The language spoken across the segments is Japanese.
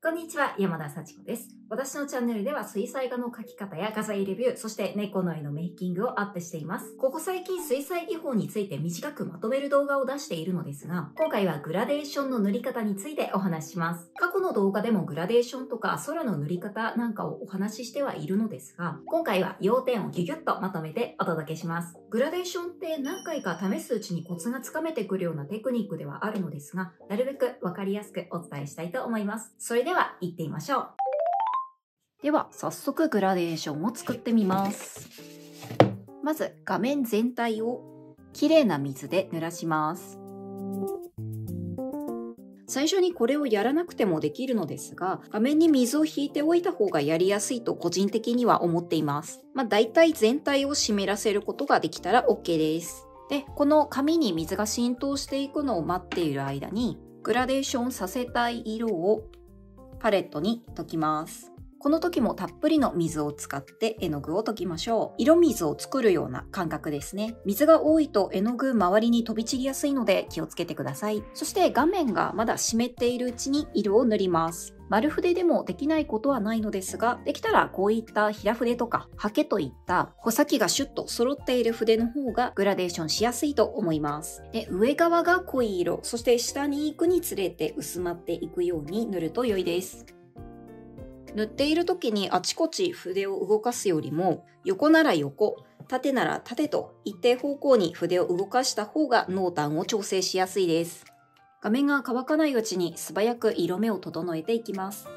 こんにちは、山田幸子です。私のチャンネルでは水彩画の描き方や画材レビュー、そして猫の絵のメイキングをアップしています。ここ最近水彩技法について短くまとめる動画を出しているのですが、今回はグラデーションの塗り方についてお話しします。過去の動画でもグラデーションとか空の塗り方なんかをお話ししてはいるのですが、今回は要点をギュギュッとまとめてお届けします。グラデーションって何回か試すうちにコツがつかめてくるようなテクニックではあるのですが、なるべくわかりやすくお伝えしたいと思います。それでは行ってみましょう。では早速グラデーションを作ってみます。まず画面全体をきれいな水で濡らします。最初にこれをやらなくてもできるのですが、画面に水を引いておいた方がやりやすいと個人的には思っています。だいたい全体を湿らせることができたら OK です。で、この紙に水が浸透していくのを待っている間に、グラデーションさせたい色をパレットに溶きます。この時もたっぷりの水を使って絵の具を溶きましょう。色水を作るような感覚ですね。水が多いと絵の具周りに飛び散りやすいので気をつけてください。そして画面がまだ湿っているうちに色を塗ります。丸筆でもできないことはないのですが、できたらこういった平筆とかハケといった穂先がシュッと揃っている筆の方がグラデーションしやすいと思います。で、上側が濃い色、そして下に行くにつれて薄まっていくように塗ると良いです。塗っている時にあちこち筆を動かすよりも、横なら横、縦なら縦と一定方向に筆を動かした方が濃淡を調整しやすいです。画面が乾かないうちに素早く色目を整えていきます。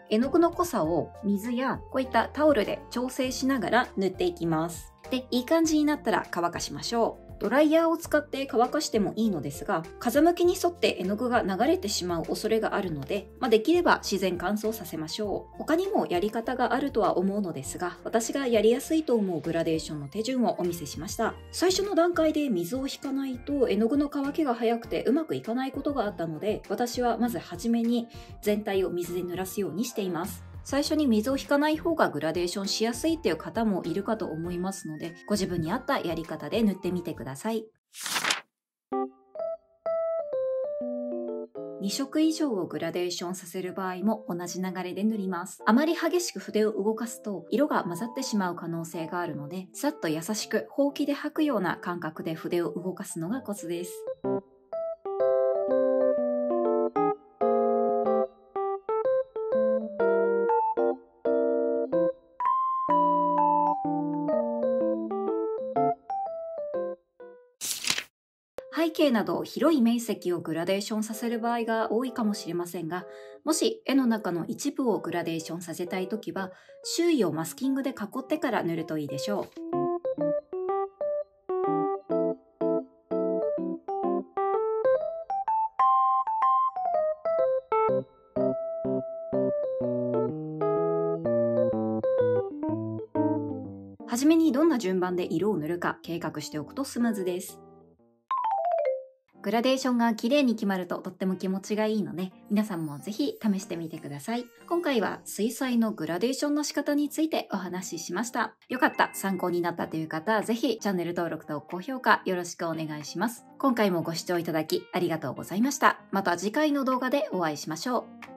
絵の具の濃さを水やこういったタオルで調整しながら塗っていきます。で、いい感じになったら乾かしましょう。ドライヤーを使って乾かしてもいいのですが、風向きに沿って絵の具が流れてしまう恐れがあるので、できれば自然乾燥させましょう。他にもやり方があるとは思うのですが、私がやりやすいと思うグラデーションの手順をお見せしました。最初の段階で水を引かないと絵の具の乾きが早くてうまくいかないことがあったので、私はまず初めに全体を水で濡らすようにしています。最初に水を引かない方がグラデーションしやすいっていう方もいるかと思いますので、ご自分に合ったやり方で塗ってみてください。2色以上をグラデーションさせる場合も同じ流れで塗ります。あまり激しく筆を動かすと色が混ざってしまう可能性があるので、さっと優しくほうきで掃くような感覚で筆を動かすのがコツです。背景など広い面積をグラデーションさせる場合が多いかもしれませんが、もし絵の中の一部をグラデーションさせたいときは、周囲をマスキングで囲ってから塗るといいでしょう。はじめにどんな順番で色を塗るか計画しておくとスムーズです。グラデーションが綺麗に決まるととっても気持ちがいいので、皆さんもぜひ試してみてください。今回は水彩のグラデーションの仕方についてお話ししました。よかった、参考になったという方はぜひチャンネル登録と高評価よろしくお願いします。今回もご視聴いただきありがとうございました。また次回の動画でお会いしましょう。